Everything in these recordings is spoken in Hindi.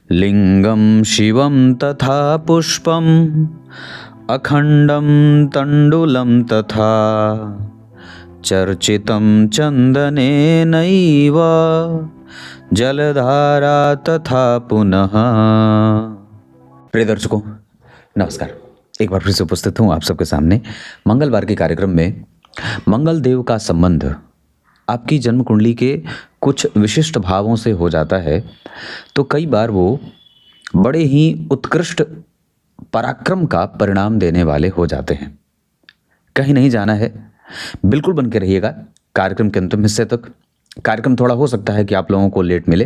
लिंगम शिवम तथा पुष्पम अखंडम तंडुलम तथा चर्चितम चंदनेनैव जलधारा तथा पुनः। प्रिय दर्शकों नमस्कार। एक बार फिर से उपस्थित हूँ आप सबके सामने मंगलवार के कार्यक्रम में। मंगल देव का संबंध आपकी जन्म कुंडली के कुछ विशिष्ट भावों से हो जाता है, तो कई बार वो बड़े ही उत्कृष्ट पराक्रम का परिणाम देने वाले हो जाते हैं। कहीं नहीं जाना है, बिल्कुल बन के रहिएगा कार्यक्रम के अंतिम हिस्से तक। कार्यक्रम थोड़ा हो सकता है कि आप लोगों को लेट मिले,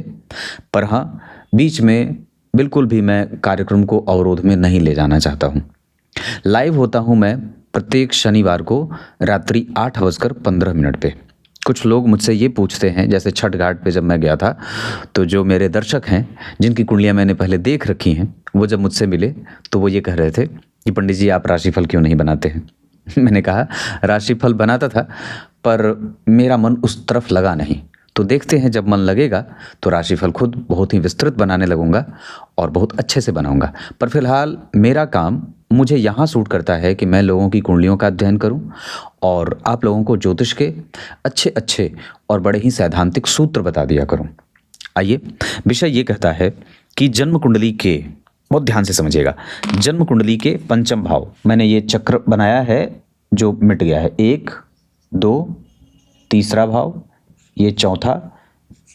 पर हाँ, बीच में बिल्कुल भी मैं कार्यक्रम को अवरोध में नहीं ले जाना चाहता हूँ। लाइव होता हूँ मैं प्रत्येक शनिवार को रात्रि 8:15 पे। कुछ लोग मुझसे ये पूछते हैं, जैसे छठ घाट पे जब मैं गया था, तो जो मेरे दर्शक हैं जिनकी कुंडलियाँ मैंने पहले देख रखी हैं, वो जब मुझसे मिले तो वो ये कह रहे थे कि पंडित जी आप राशिफल क्यों नहीं बनाते हैं। मैंने कहा राशिफल बनाता था, पर मेरा मन उस तरफ लगा नहीं। तो देखते हैं जब मन लगेगा तो राशिफल खुद बहुत ही विस्तृत बनाने लगूंगा और बहुत अच्छे से बनाऊंगा। पर फिलहाल मेरा काम मुझे यहाँ सूट करता है कि मैं लोगों की कुंडलियों का अध्ययन करूं और आप लोगों को ज्योतिष के अच्छे अच्छे और बड़े ही सैद्धांतिक सूत्र बता दिया करूं। आइए, विषय ये कहता है कि जन्म कुंडली के, बहुत ध्यान से समझिएगा, जन्म कुंडली के पंचम भाव। मैंने ये चक्र बनाया है जो मिट गया है। 1, 2, तीसरा भाव, ये चौथा,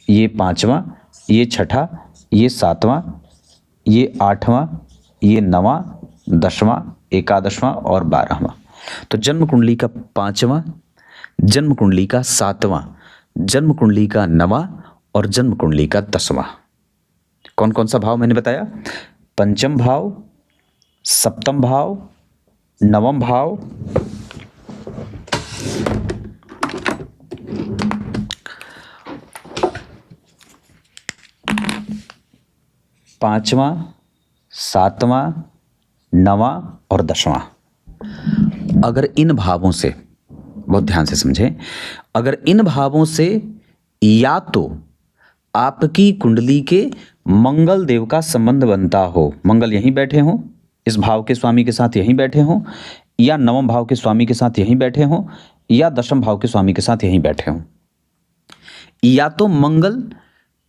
ये पांचवा, ये छठा, ये सातवां, ये आठवां, ये नवां, 10वां, 11वां और 12वां। तो जन्म कुंडली का 5वां, जन्म कुंडली का 7वां, जन्म कुंडली का 9वां और जन्म कुंडली का 10वां। कौन कौन सा भाव मैंने बताया? पंचम भाव, सप्तम भाव, नवम भाव, पांचवां, सातवां, 9वां और 10वां। अगर इन भावों से, बहुत ध्यान से समझें, अगर इन भावों से या तो आपकी कुंडली के मंगल देव का संबंध बनता हो, मंगल यहीं बैठे हों, इस भाव के स्वामी के साथ यहीं बैठे हों, या नवम भाव के स्वामी के साथ यहीं बैठे हों, या दशम भाव के स्वामी के साथ यहीं बैठे हों, या तो मंगल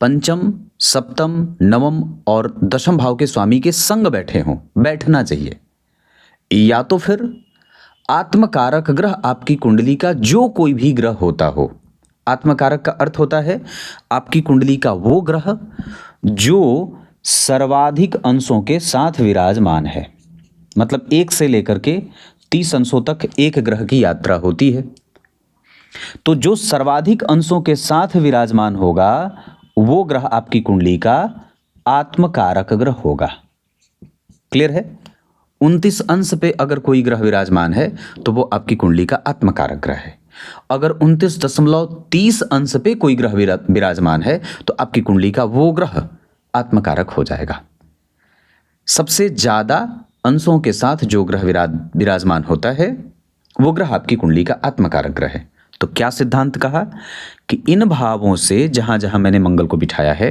पंचम, सप्तम, नवम और दशम भाव के स्वामी के संग बैठे हों, बैठना चाहिए, या तो फिर आत्मकारक ग्रह आपकी कुंडली का जो कोई भी ग्रह होता हो। आत्मकारक का अर्थ होता है आपकी कुंडली का वो ग्रह जो सर्वाधिक अंशों के साथ विराजमान है। मतलब 1 से लेकर के 30 अंशों तक एक ग्रह की यात्रा होती है। तो जो सर्वाधिक अंशों के साथ विराजमान होगा वो ग्रह आपकी कुंडली का आत्मकारक ग्रह होगा। क्लियर है? 29 अंश पे अगर कोई ग्रह विराजमान है तो वो आपकी कुंडली का आत्मकारक ग्रह है। अगर 29.30 अंश पे कोई ग्रह विराजमान है तो आपकी कुंडली का वो ग्रह आत्मकारक हो जाएगा। सबसे ज्यादा अंशों के साथ जो ग्रह विराजमान होता है वो ग्रह आपकी कुंडली का आत्मकारक ग्रह है। तो क्या सिद्धांत कहा कि इन भावों से, जहां जहां मैंने मंगल को बिठाया है,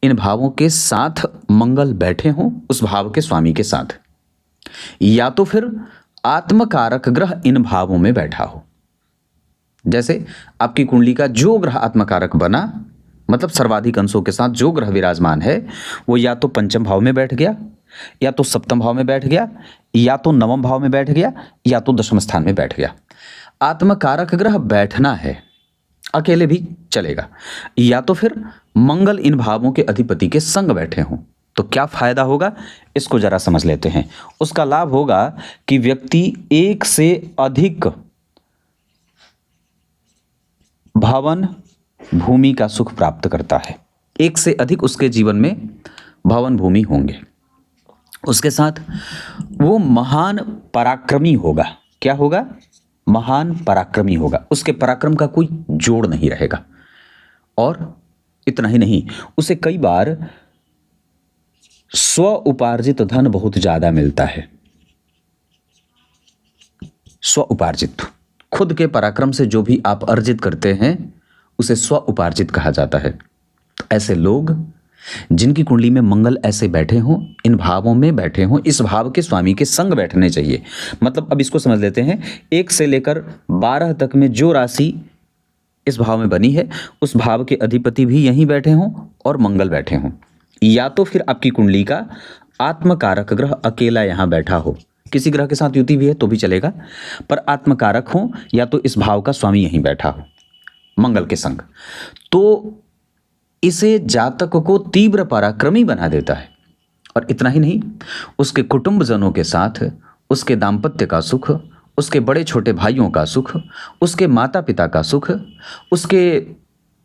इन भावों के साथ मंगल बैठे हों उस भाव के स्वामी के साथ, या तो फिर आत्मकारक ग्रह इन भावों में बैठा हो। जैसे आपकी कुंडली का जो ग्रह आत्मकारक बना, मतलब सर्वाधिक अंशों के साथ जो ग्रह विराजमान है, वो या तो पंचम भाव में बैठ गया, या तो सप्तम भाव में बैठ गया, या तो नवम भाव में बैठ गया, या तो दशम स्थान में बैठ गया। आत्मकारक ग्रह बैठना है, अकेले भी चलेगा, या तो फिर मंगल इन भावों के अधिपति के संग बैठे हों। तो क्या फायदा होगा, इसको जरा समझ लेते हैं। उसका लाभ होगा कि व्यक्ति 1 से अधिक भवन भूमि का सुख प्राप्त करता है। 1 से अधिक उसके जीवन में भवन भूमि होंगे। उसके साथ वो महान पराक्रमी होगा। क्या होगा? महान पराक्रमी होगा। उसके पराक्रम का कोई जोड़ नहीं रहेगा। और इतना ही नहीं, उसे कई बार स्व उपार्जित धन बहुत ज्यादा मिलता है। स्व उपार्जित, खुद के पराक्रम से जो भी आप अर्जित करते हैं उसे स्व उपार्जित कहा जाता है। तो ऐसे लोग जिनकी कुंडली में मंगल ऐसे बैठे हों, इन भावों में बैठे हों, इस भाव के स्वामी के संग बैठने चाहिए। मतलब अब इसको समझ लेते हैं, 1 से लेकर 12 तक में जो राशि इस भाव में बनी है, उस भाव के अधिपति भी यहीं बैठे हों और मंगल बैठे हों, या तो फिर आपकी कुंडली का आत्मकारक ग्रह अकेला यहाँ बैठा हो, किसी ग्रह के साथ युति भी है तो भी चलेगा, पर आत्मकारक हो, या तो इस भाव का स्वामी यहीं बैठा हो मंगल के संग, तो इसे जातक को तीव्र पराक्रमी बना देता है। और इतना ही नहीं, उसके कुटुंबजनों के साथ उसके दाम्पत्य का सुख, उसके बड़े छोटे भाइयों का सुख, उसके माता पिता का सुख, उसके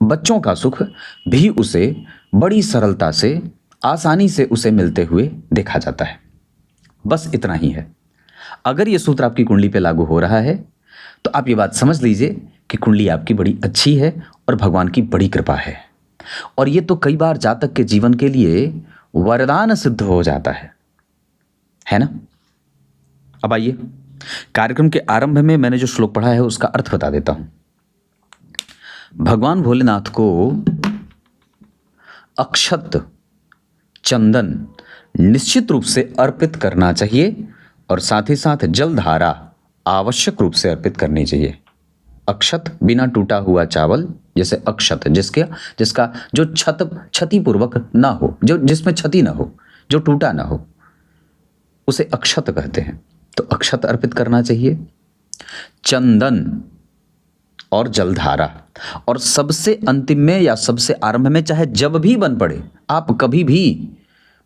बच्चों का सुख भी उसे बड़ी सरलता से, आसानी से उसे मिलते हुए देखा जाता है। बस इतना ही है। अगर ये सूत्र आपकी कुंडली पे लागू हो रहा है तो आप ये बात समझ लीजिए कि कुंडली आपकी बड़ी अच्छी है और भगवान की बड़ी कृपा है। और ये तो कई बार जातक के जीवन के लिए वरदान सिद्ध हो जाता है ना। अब आइए, कार्यक्रम के आरंभ में मैंने जो श्लोक पढ़ा है उसका अर्थ बता देता हूं। भगवान भोलेनाथ को अक्षत, चंदन निश्चित रूप से अर्पित करना चाहिए और साथ ही साथ जलधारा आवश्यक रूप से अर्पित करनी चाहिए। अक्षत बिना टूटा हुआ चावल, जैसे अक्षत जिसका जो क्षतिपूर्वक ना हो, जो जिसमें क्षति ना हो, जो टूटा ना हो, उसे अक्षत कहते हैं, तो अक्षत अर्पित करना चाहिए। चंदन और जलधारा, और सबसे अंतिम में या सबसे आरंभ में, चाहे जब भी बन पड़े, आप कभी भी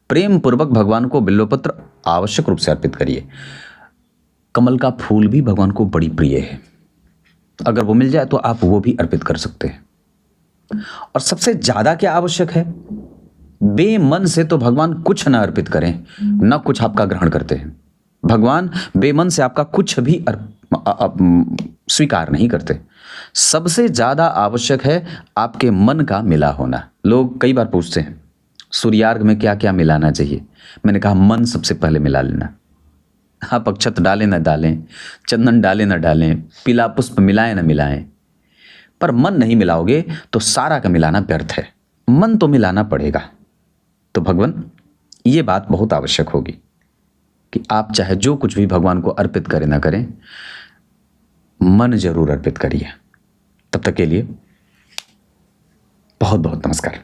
प्रेम पूर्वक भगवान को बिल्वपत्र आवश्यक रूप से अर्पित करिए। कमल का फूल भी भगवान को बड़ी प्रिय है, अगर वो मिल जाए तो आप वो भी अर्पित कर सकते हैं। और सबसे ज्यादा क्या आवश्यक है, बेमन से तो भगवान कुछ ना अर्पित करें, ना कुछ आपका ग्रहण करते हैं। भगवान बेमन से आपका कुछ भी स्वीकार नहीं करते। सबसे ज्यादा आवश्यक है आपके मन का मिला होना। लोग कई बार पूछते हैं सूर्यार्घ में क्या क्या मिलाना चाहिए, मैंने कहा मन सबसे पहले मिला लेना। आप अक्षत डालें ना डालें, चंदन डालें ना डालें, पीला पुष्प मिलाएं ना मिलाएं, पर मन नहीं मिलाओगे तो सारा का मिलाना व्यर्थ है। मन तो मिलाना पड़ेगा। तो भगवान, ये बात बहुत आवश्यक होगी कि आप चाहे जो कुछ भी भगवान को अर्पित करें ना करें, मन जरूर अर्पित करिए। तब तक के लिए बहुत बहुत नमस्कार।